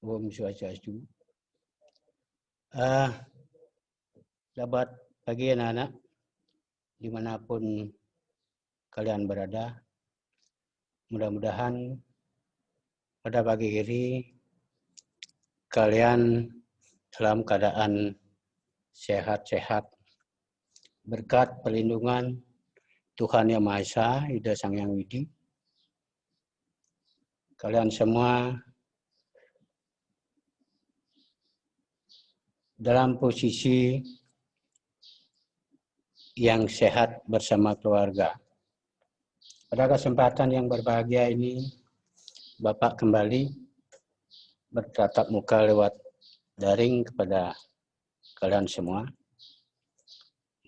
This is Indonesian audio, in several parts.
Om Swastiastu. Selamat pagi anak-anak, dimanapun kalian berada. Mudah-mudahan pada pagi ini kalian dalam keadaan sehat-sehat berkat perlindungan Tuhan Yang Maha Esa, Ida Sang Hyang Widi. Kalian semua dalam posisi yang sehat bersama keluarga. Pada kesempatan yang berbahagia ini, Bapak kembali bertatap muka lewat daring kepada kalian semua,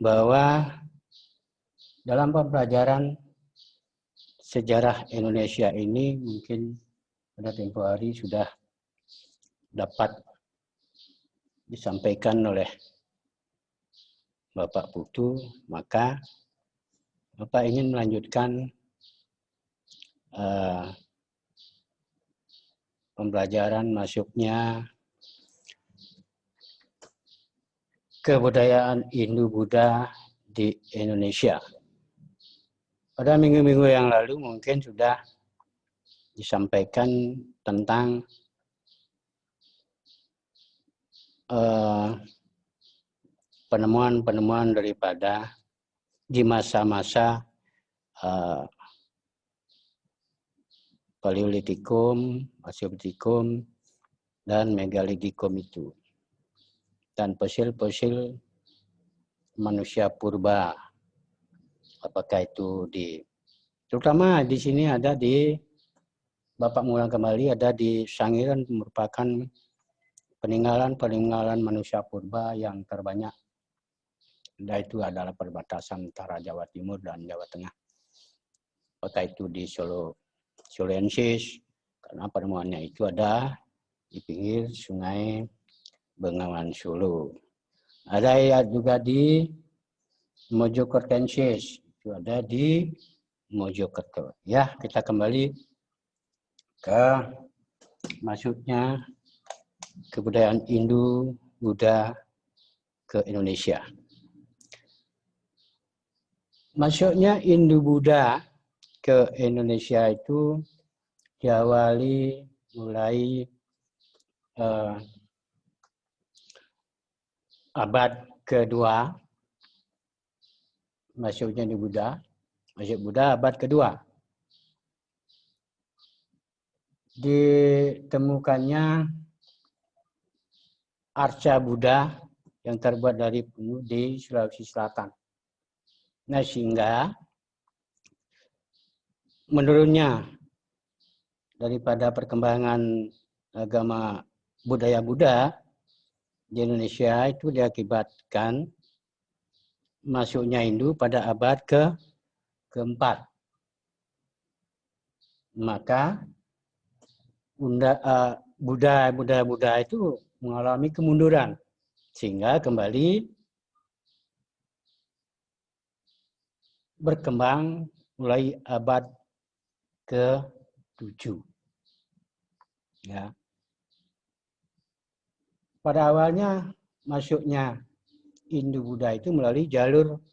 bahwa dalam pembelajaran sejarah Indonesia ini mungkin pada tempoh hari sudah dapat disampaikan oleh Bapak Putu, maka Bapak ingin melanjutkan pembelajaran masuknya kebudayaan Hindu-Buddha di Indonesia. Pada minggu-minggu yang lalu mungkin sudah disampaikan tentang penemuan-penemuan daripada di masa-masa Paleolitikum, Mesozoikum, dan Megalitikum itu. Dan fosil-fosil manusia purba. Apakah itu terutama di sini ada di, Bapak mengulang kembali, ada di Sangiran merupakan peninggalan manusia purba yang terbanyak. Dan itu adalah perbatasan antara Jawa Timur dan Jawa Tengah. Apakah itu di Sulawesi, karena penemuannya itu ada di pinggir sungai Bengawan Solo. Ada juga di Mojokertensis, itu ada di Mojokerto. Ya, kita kembali ke masuknya kebudayaan Hindu-Buddha ke Indonesia. Masuknya Hindu-Buddha ke Indonesia itu diawali mulai abad kedua, masuknya Hindu-Buddha, masuk Buddha abad kedua. Ditemukannya arca Buddha yang terbuat dari penyu di Sulawesi Selatan. Nah, sehingga menurunnya daripada perkembangan agama budaya Buddha di Indonesia itu diakibatkan masuknya Hindu pada abad keempat. Maka Buddha itu mengalami kemunduran, sehingga kembali berkembang mulai abad ke-7. Ya. Pada awalnya masuknya Hindu-Buddha itu melalui jalur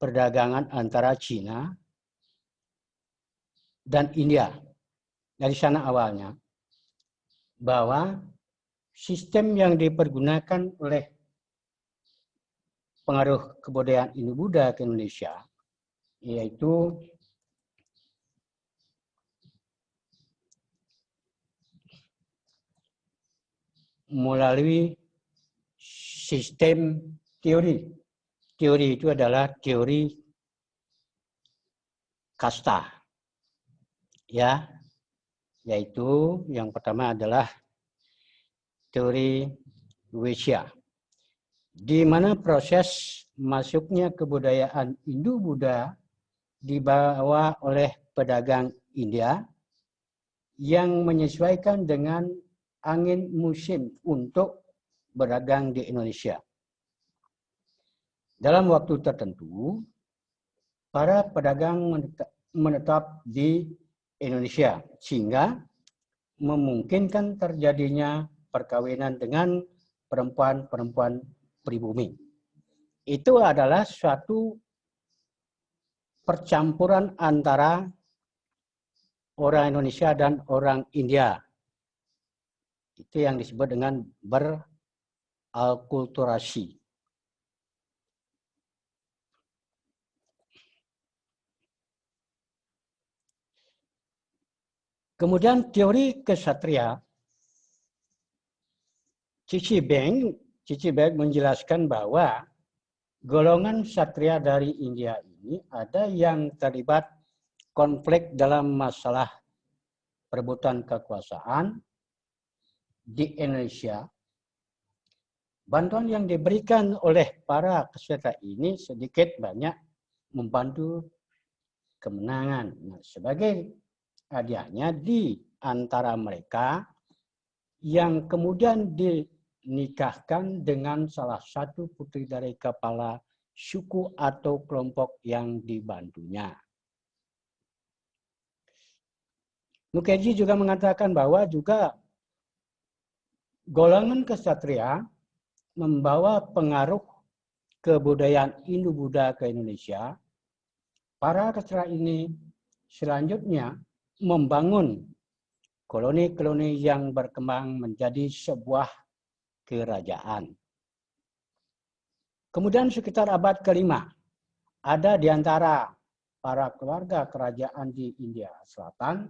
perdagangan antara Cina dan India. Dari sana awalnya, bahwa sistem yang dipergunakan oleh pengaruh kebudayaan Hindu-Buddha ke Indonesia, yaitu melalui sistem teori. Teori itu adalah teori kasta. Ya, yaitu yang pertama adalah teori Wesya, di mana proses masuknya kebudayaan Hindu-Buddha dibawa oleh pedagang India yang menyesuaikan dengan angin musim untuk berdagang di Indonesia. Dalam waktu tertentu, para pedagang menetap di Indonesia, sehingga memungkinkan terjadinya perkawinan dengan perempuan-perempuan pribumi. Itu adalah suatu percampuran antara orang Indonesia dan orang India. Itu yang disebut dengan beralkulturasi. Kemudian teori kesatria, Cici Beng menjelaskan bahwa golongan satria dari India ini ada yang terlibat konflik dalam masalah perebutan kekuasaan di Indonesia. Bantuan yang diberikan oleh para kesatria ini sedikit banyak membantu kemenangan. Nah, sebagai hadiahnya di antara mereka yang kemudian dinikahkan dengan salah satu putri dari kepala suku atau kelompok yang dibantunya. Mukherjee juga mengatakan bahwa juga golongan kesatria membawa pengaruh kebudayaan Indo-Buddha ke Indonesia. Para kesatria ini selanjutnya membangun koloni-koloni yang berkembang menjadi sebuah kerajaan. Kemudian sekitar abad ke-5, ada di antara para keluarga kerajaan di India Selatan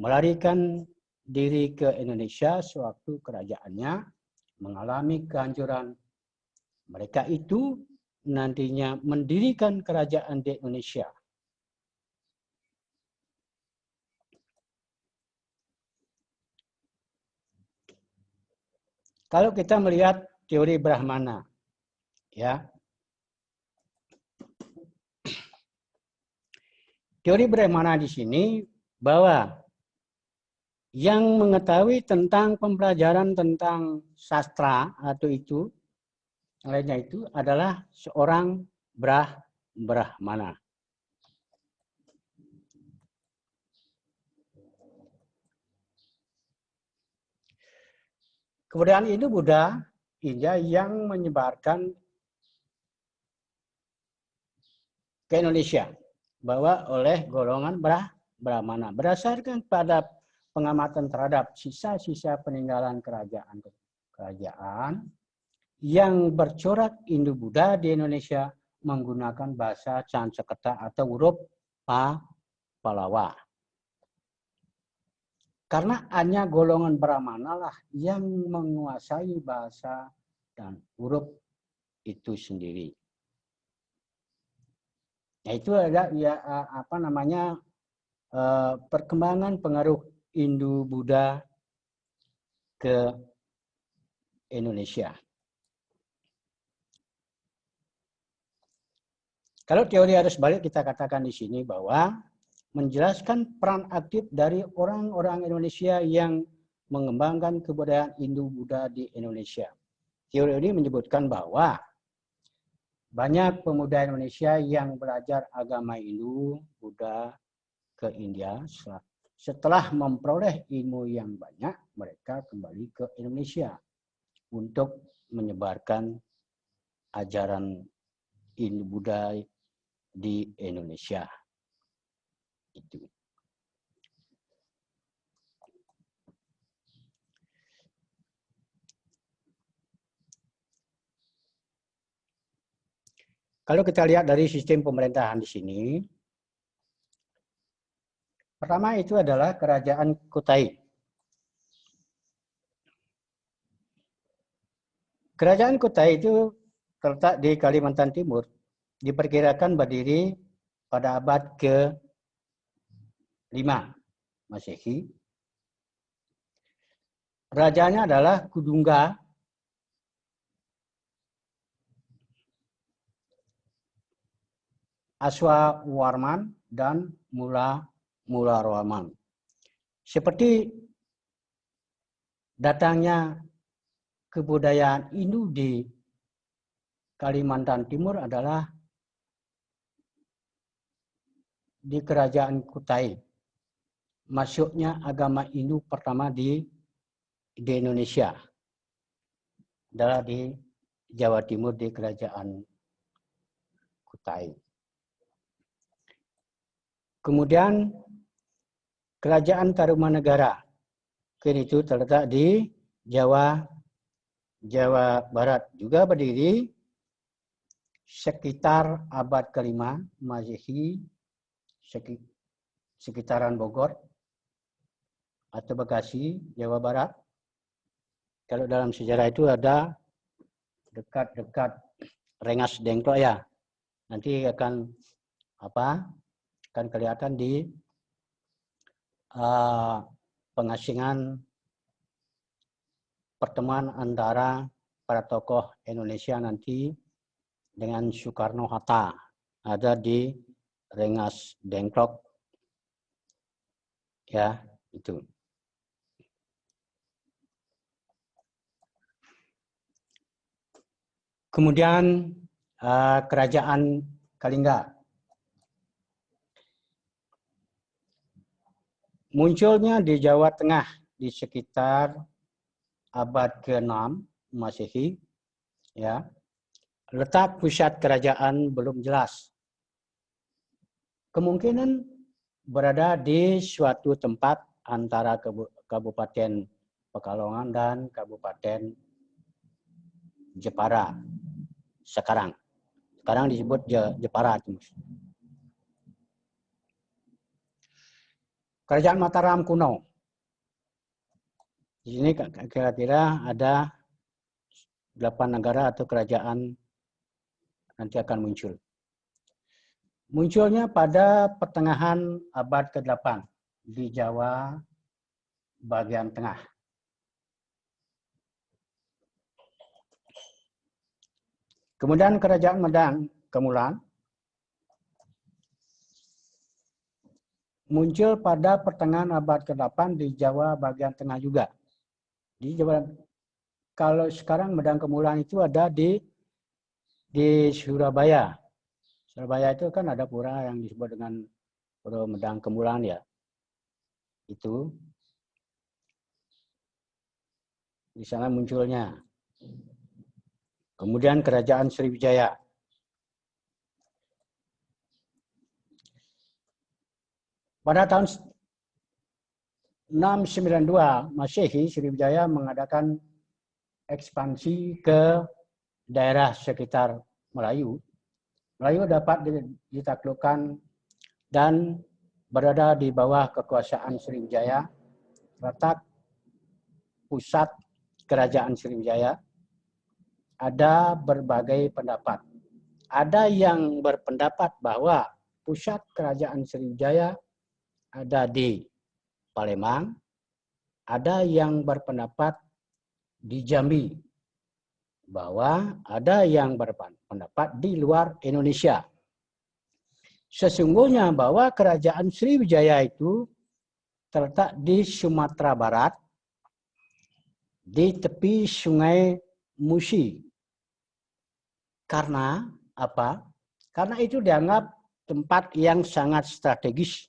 melarikan diri ke Indonesia sewaktu kerajaannya mengalami kehancuran. Mereka itu nantinya mendirikan kerajaan di Indonesia. Kalau kita melihat teori Brahmana, ya, teori Brahmana di sini bahwa yang mengetahui tentang pembelajaran tentang sastra atau itu lainnya itu adalah seorang Brahmana. Kemudian itu Buddha India yang menyebarkan ke Indonesia bahwa oleh golongan Brahmana berdasarkan pada pengamatan terhadap sisa-sisa peninggalan kerajaan yang bercorak Indo-Buddha di Indonesia menggunakan bahasa Sanskerta atau huruf Pallawa. Karena hanya golongan Brahmana lah yang menguasai bahasa dan huruf itu sendiri. Nah, itu ada ya perkembangan pengaruh Indo-Buddha ke Indonesia. Kalau teori arus balik kita katakan di sini bahwa menjelaskan peran aktif dari orang-orang Indonesia yang mengembangkan kebudayaan Indo-Buddha di Indonesia. Teori ini menyebutkan bahwa banyak pemuda Indonesia yang belajar agama Hindu-Buddha ke India. Setelah memperoleh ilmu yang banyak, mereka kembali ke Indonesia untuk menyebarkan ajaran Hindu-Buddha di Indonesia. Itu. Kalau kita lihat dari sistem pemerintahan di sini, pertama itu adalah Kerajaan Kutai. Kerajaan Kutai itu terletak di Kalimantan Timur, diperkirakan berdiri pada abad ke-5 Masehi. Rajanya adalah Kudungga, Aswawarman, dan Mulawarman. Seperti datangnya kebudayaan Hindu di Kalimantan Timur adalah di Kerajaan Kutai. Masuknya agama Hindu pertama di Indonesia. adalah di Jawa Timur di Kerajaan Kutai. Kemudian Kerajaan Tarumanegara, itu terletak di Jawa Barat, juga berdiri sekitar abad ke-5 Masehi, sekitaran Bogor atau Bekasi, Jawa Barat. Kalau dalam sejarah itu ada dekat Rengas Dengklok ya. Nanti akan kelihatan di pengasingan pertemuan antara para tokoh Indonesia nanti dengan Soekarno-Hatta, ada di Rengas Dengklok ya, itu. Kemudian Kerajaan Kalingga. Munculnya di Jawa Tengah di sekitar abad ke-6 Masehi, ya. Letak pusat kerajaan belum jelas. Kemungkinan berada di suatu tempat antara Kabupaten Pekalongan dan Kabupaten Jepara. Sekarang disebut Jepara. Kerajaan Mataram kuno. Di sini kira-kira ada 8 negara atau kerajaan nanti akan muncul. Munculnya pada pertengahan abad ke-8 di Jawa bagian tengah. Kemudian Kerajaan Medang Kemulan muncul pada pertengahan abad ke-8 di Jawa bagian tengah juga. Di Jawa, kalau sekarang Medang Kemulan itu ada di Surabaya. Surabaya itu kan ada pura yang disebut dengan Pura Medang Kemulan ya. Itu di sana munculnya. Kemudian Kerajaan Sriwijaya. Pada tahun 692 Masehi, Sriwijaya mengadakan ekspansi ke daerah sekitar Melayu. Melayu dapat ditaklukkan dan berada di bawah kekuasaan Sriwijaya. Letak pusat Kerajaan Sriwijaya. Ada berbagai pendapat. Ada yang berpendapat bahwa pusat Kerajaan Sriwijaya ada di Palembang. Ada yang berpendapat di Jambi. Bahwa ada yang berpendapat di luar Indonesia. Sesungguhnya bahwa Kerajaan Sriwijaya itu terletak di Sumatera Barat, di tepi Sungai Musi. Karena apa? Karena itu dianggap tempat yang sangat strategis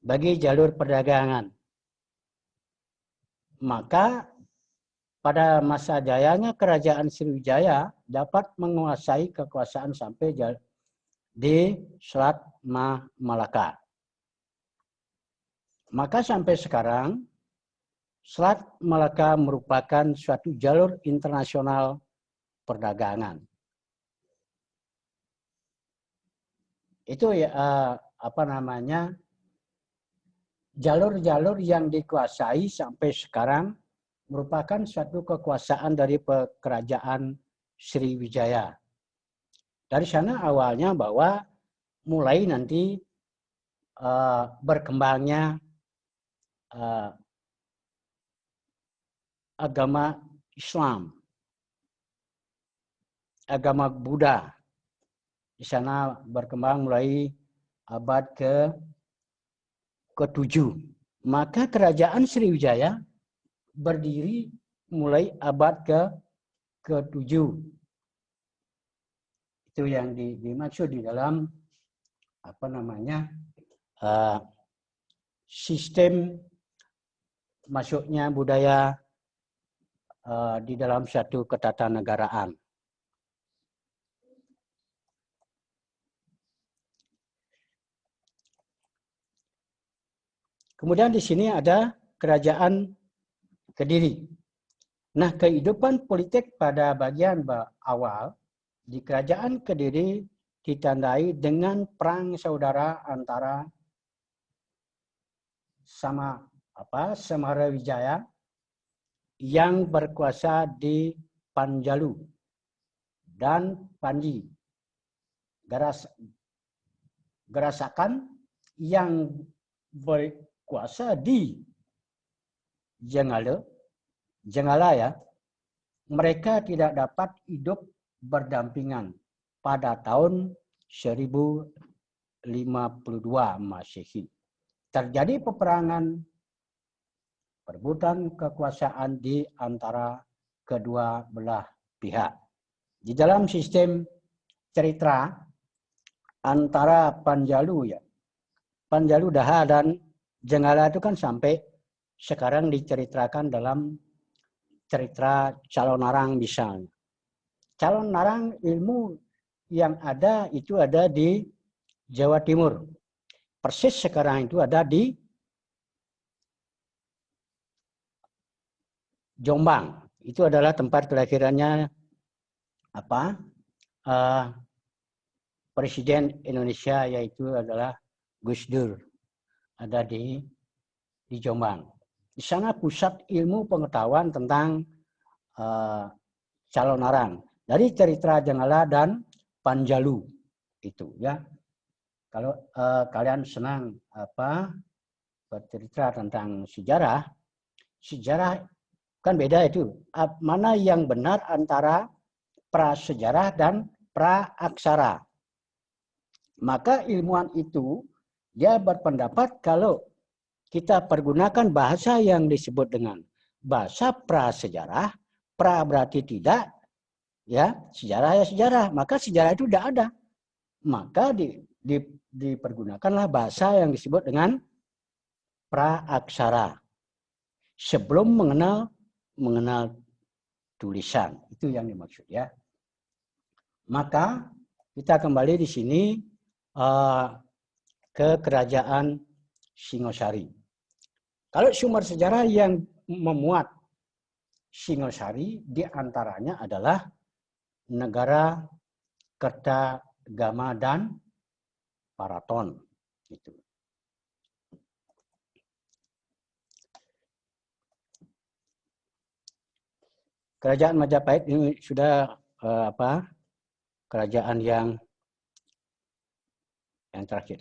bagi jalur perdagangan. Maka pada masa jayanya Kerajaan Sriwijaya dapat menguasai kekuasaan sampai di Selat Malaka. Maka sampai sekarang Selat Malaka merupakan suatu jalur internasional perdagangan. Itu ya jalur-jalur yang dikuasai sampai sekarang merupakan suatu kekuasaan dari Kerajaan Sriwijaya. Dari sana awalnya bahwa mulai nanti berkembangnya agama Islam, agama Buddha. Di sana berkembang mulai abad ke-7. Maka Kerajaan Sriwijaya berdiri mulai abad ke-7. Itu yang dimaksud di dalam sistem masuknya budaya di dalam suatu ketatanegaraan. Kemudian di sini ada kerajaan Kediri. Nah, kehidupan politik pada bagian awal di kerajaan Kediri ditandai dengan perang saudara antara Samarawijaya yang berkuasa di Panjalu dan Panji. Gerasakan yang berkuasa di Jenggala ya, mereka tidak dapat hidup berdampingan pada tahun 1052 Masehi. Terjadi peperangan perebutan kekuasaan di antara kedua belah pihak. Di dalam sistem cerita antara Panjalu ya, Panjalu Daha dan Jenggala itu kan sampai sekarang diceritakan dalam cerita Calon Narang misalnya. Calon Narang ilmu yang ada itu ada di Jawa Timur. Persis sekarang itu ada di Jombang. Itu adalah tempat kelahirannya Presiden Indonesia, yaitu adalah Gus Dur. Ada di Jombang. Di sana pusat ilmu pengetahuan tentang Calon Narang dari cerita Jenggala dan Panjalu itu ya. Kalau kalian senang bercerita tentang sejarah kan beda itu. Mana yang benar antara prasejarah dan praaksara. Maka ilmuwan itu dia berpendapat kalau kita pergunakan bahasa yang disebut dengan bahasa prasejarah, pra berarti tidak, ya sejarah ya sejarah, maka sejarah itu tidak ada. Maka dipergunakanlah bahasa yang disebut dengan praaksara. Sebelum mengenal tulisan, itu yang dimaksud ya. Maka kita kembali di sini ke kerajaan Singosari. Kalau sumber sejarah yang memuat Singosari diantaranya adalah negara Kertagama dan Paraton. Itu. Kerajaan Majapahit ini sudah kerajaan yang terakhir.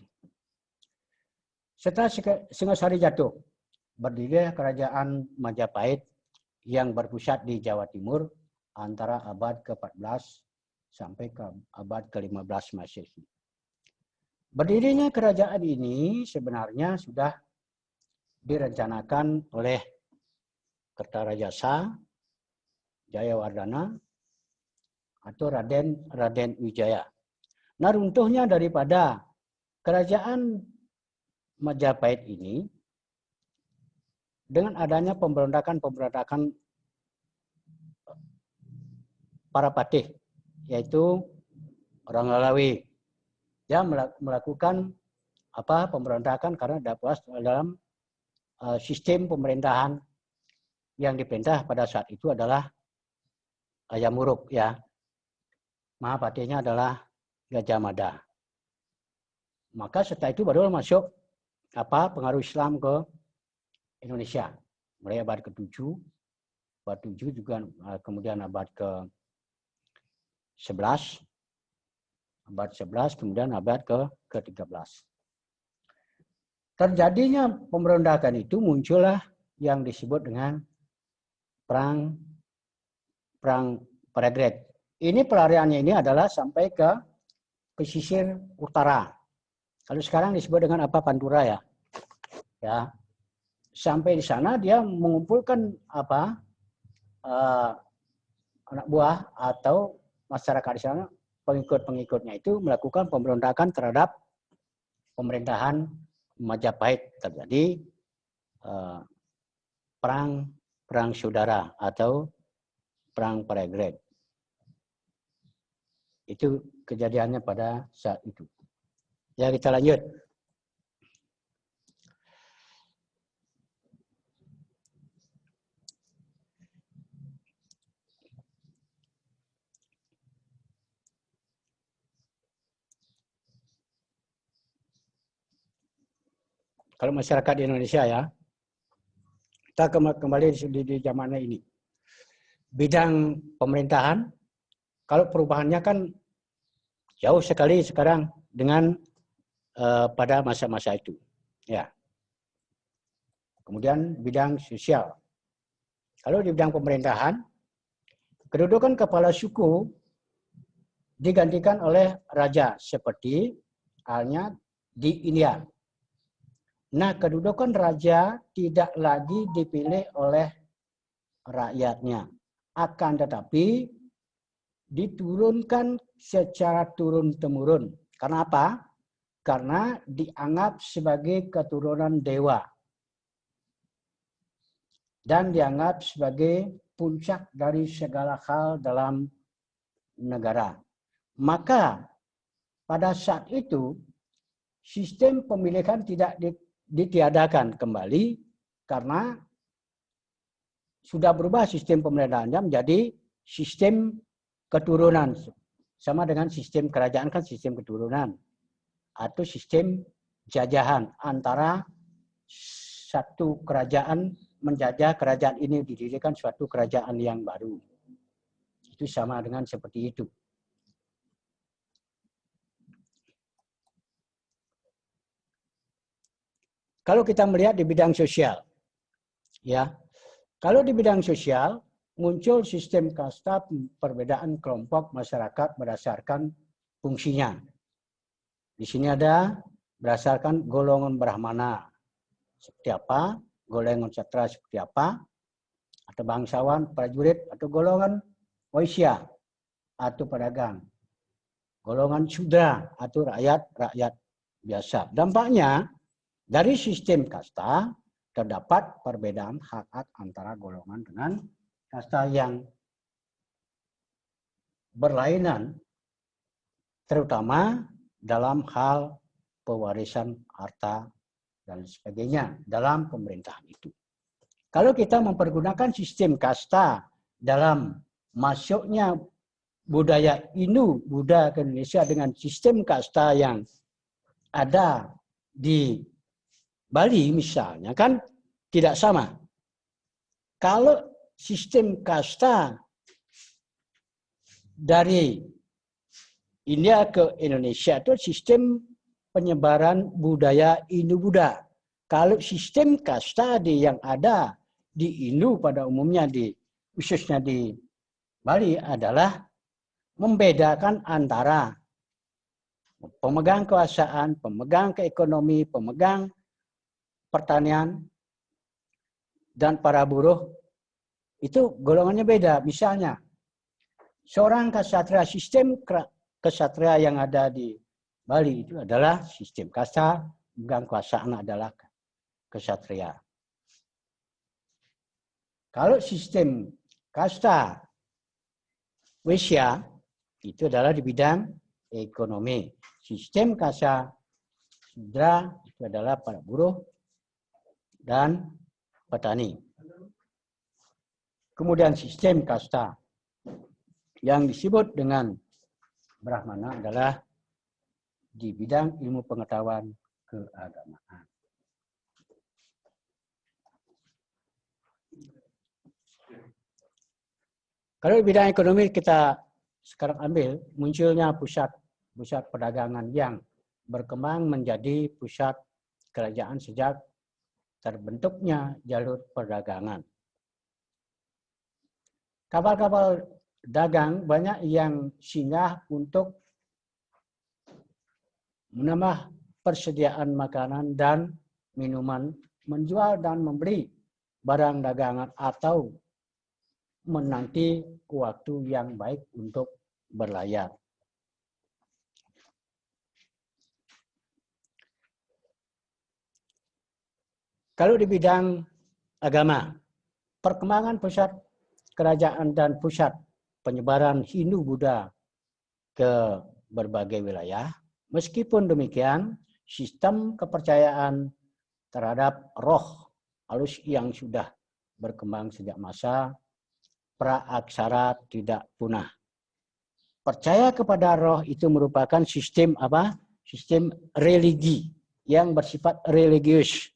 Setelah Singosari jatuh, berdiri kerajaan Majapahit yang berpusat di Jawa Timur antara abad ke-14 sampai ke abad ke-15 Masehi. Berdirinya kerajaan ini sebenarnya sudah direncanakan oleh Kertarajasa, Jayawardhana, atau Raden Wijaya. Nah, runtuhnya daripada kerajaan Majapahit ini dengan adanya pemberontakan para patih, yaitu orang Lalawi, yang melakukan pemberontakan karena tidak puas dalam sistem pemerintahan yang diperintah pada saat itu adalah Ayam Wuruk ya. Mahapatihnya adalah Gajah Mada. Maka setelah itu baru masuk pengaruh Islam ke Indonesia. Mulai abad ke-7, abad 7 juga kemudian abad ke-11, kemudian abad ke-13. Terjadinya pemberontakan itu muncullah yang disebut dengan perang Pragreg. Ini pelariannya ini adalah sampai ke pesisir utara. Kalau sekarang disebut dengan Pantura ya. Ya. Sampai di sana dia mengumpulkan anak buah atau masyarakat di sana, pengikut-pengikutnya itu melakukan pemberontakan terhadap pemerintahan Majapahit. Terjadi perang saudara atau Perang Prairag. Itu kejadiannya pada saat itu. Ya, kita lanjut. Kalau masyarakat di Indonesia ya, kita kembali di zamannya ini. Bidang pemerintahan, kalau perubahannya kan jauh sekali sekarang dengan pada masa-masa itu. Ya. Kemudian bidang sosial. Kalau di bidang pemerintahan, kedudukan kepala suku digantikan oleh raja seperti halnya di India. Nah, kedudukan raja tidak lagi dipilih oleh rakyatnya. Akan tetapi diturunkan secara turun-temurun. Karena apa? Karena dianggap sebagai keturunan dewa. Dan dianggap sebagai puncak dari segala hal dalam negara. Maka pada saat itu sistem pemilihan tidak ditiadakan kembali karena sudah berubah sistem pemerintahannya menjadi sistem keturunan. Sama dengan sistem kerajaan kan sistem keturunan. Atau sistem jajahan antara satu kerajaan menjajah kerajaan ini didirikan suatu kerajaan yang baru. Itu sama dengan seperti itu. Kalau kita melihat di bidang sosial, ya, kalau di bidang sosial muncul sistem kasta perbedaan kelompok masyarakat berdasarkan fungsinya. Di sini ada berdasarkan golongan brahmana seperti apa, golongan ksatra seperti apa, atau bangsawan, prajurit, atau golongan waisya atau pedagang, golongan sudra atau rakyat biasa. Dampaknya dari sistem kasta terdapat perbedaan hak-hak antara golongan dengan kasta yang berlainan, terutama dalam hal pewarisan harta dan sebagainya dalam pemerintahan itu. Kalau kita mempergunakan sistem kasta dalam masuknya budaya Indo-Buddha ke Indonesia dengan sistem kasta yang ada di Bali misalnya kan tidak sama. Kalau sistem kasta dari India ke Indonesia itu sistem penyebaran budaya Indo-Buddha. Kalau sistem kasta yang ada di Indo pada umumnya khususnya di Bali adalah membedakan antara pemegang kekuasaan, pemegang keekonomi, pemegang pertanian, dan para buruh itu golongannya beda. Misalnya, seorang ksatria, sistem ksatria yang ada di Bali itu adalah sistem kasta, pemegang kekuasaan adalah ksatria. Kalau sistem kasta Waisya itu adalah di bidang ekonomi. Sistem kasta Sudra itu adalah para buruh dan petani. Kemudian sistem kasta yang disebut dengan Brahmana adalah di bidang ilmu pengetahuan keagamaan. Kalau di bidang ekonomi kita sekarang ambil munculnya pusat perdagangan yang berkembang menjadi pusat kerajaan sejak terbentuknya jalur perdagangan. Kapal-kapal dagang banyak yang singgah untuk menambah persediaan makanan dan minuman, menjual dan membeli barang dagangan atau menanti waktu yang baik untuk berlayar. Kalau di bidang agama, perkembangan pusat kerajaan dan pusat penyebaran Hindu-Buddha ke berbagai wilayah. Meskipun demikian, sistem kepercayaan terhadap roh halus yang sudah berkembang sejak masa praaksara tidak punah. Percaya kepada roh itu merupakan sistem apa? Sistem religi yang bersifat religius.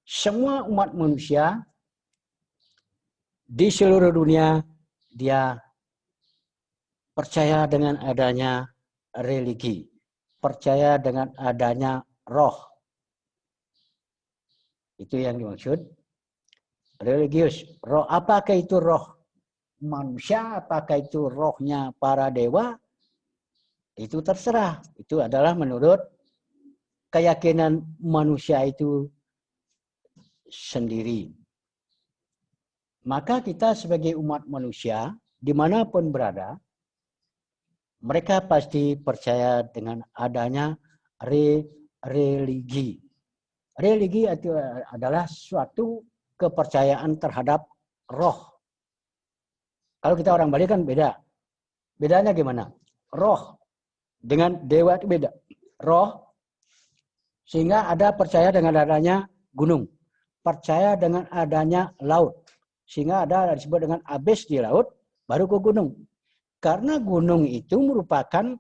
Semua umat manusia di seluruh dunia dia percaya dengan adanya religi, percaya dengan adanya roh. Itu yang dimaksud religius. Roh, apakah itu roh manusia, apakah itu rohnya para dewa? Itu terserah. Itu adalah menurut keyakinan manusia itu sendiri. Maka kita sebagai umat manusia, dimanapun berada, mereka pasti percaya dengan adanya religi. Religi itu adalah suatu kepercayaan terhadap roh. Kalau kita orang Bali kan beda. Bedanya gimana? Roh dengan dewa itu beda. Roh, sehingga ada percaya dengan adanya gunung. Percaya dengan adanya laut. Sehingga ada disebut dengan abis di laut, baru ke gunung. Karena gunung itu merupakan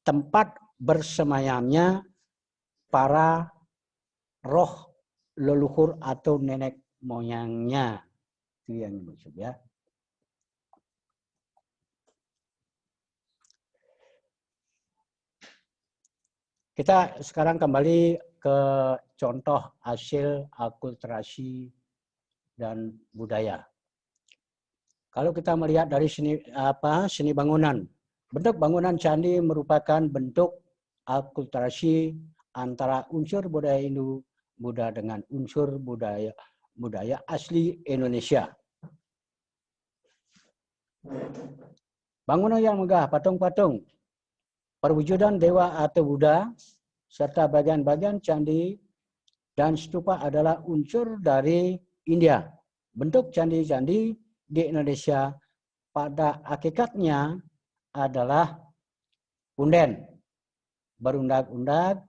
tempat bersemayamnya para roh leluhur atau nenek moyangnya. Itu yang dimaksud ya. Kita sekarang kembali ke contoh hasil akulturasi dan budaya. Kalau kita melihat dari seni bangunan, bentuk bangunan candi merupakan bentuk akulturasi antara unsur budaya Hindu Buddha dengan unsur budaya asli Indonesia. Bangunan yang megah, patung-patung, perwujudan dewa atau Buddha, serta bagian-bagian candi dan stupa adalah unsur dari India. Bentuk candi-candi di Indonesia pada hakikatnya adalah punden, berundak-undak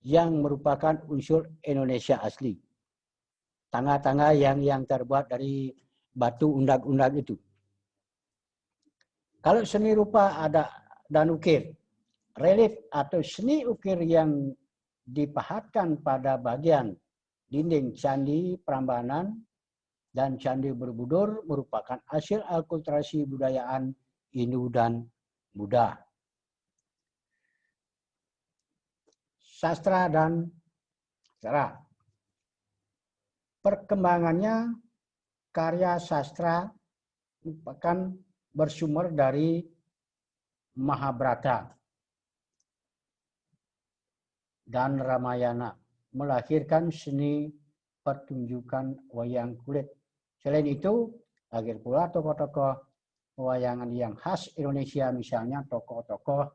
yang merupakan unsur Indonesia asli. Tangga-tangga yang terbuat dari batu undak-undak itu. Kalau seni rupa ada dan ukir, relief atau seni ukir yang dipahatkan pada bagian dinding candi Prambanan dan Candi Borobudur merupakan hasil akulturasi budayaan Hindu dan Buddha. Sastra dan cara. Perkembangannya karya sastra merupakan bersumber dari Mahabharata dan Ramayana, melahirkan seni pertunjukan wayang kulit. Selain itu, lahir pula tokoh-tokoh pewayangan yang khas Indonesia, misalnya tokoh-tokoh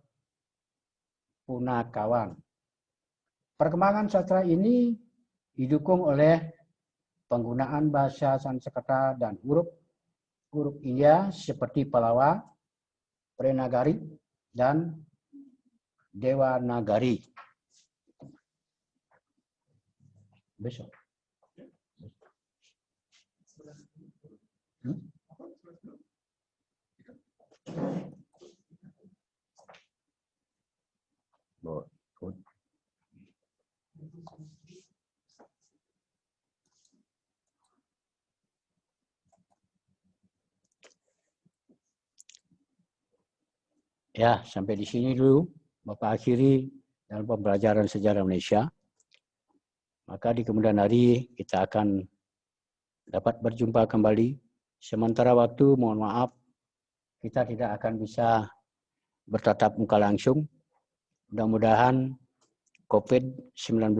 Punakawan. Perkembangan sastra ini didukung oleh penggunaan bahasa Sanskerta dan huruf India seperti Pallava, Prenagari, dan Dewanagari. Besok. Ya, sampai di sini dulu Bapak akhiri dalam pembelajaran sejarah Indonesia. Maka di kemudian hari kita akan dapat berjumpa kembali. Sementara waktu, mohon maaf, kita tidak akan bisa bertatap muka langsung. Mudah-mudahan COVID-19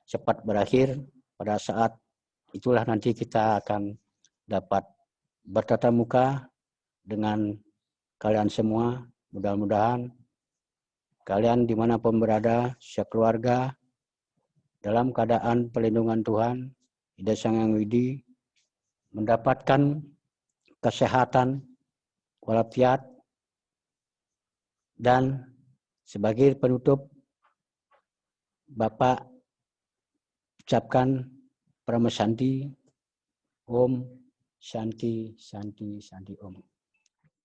cepat berakhir. Pada saat itulah nanti kita akan dapat bertatap muka dengan kalian semua. Mudah-mudahan kalian dimanapun berada, sekeluarga, dalam keadaan perlindungan Tuhan, Ida Sang Yang Widi, mendapatkan kesehatan walafiat, dan sebagai penutup Bapak ucapkan Parama Santi, Om Shanti Shanti Shanti Om.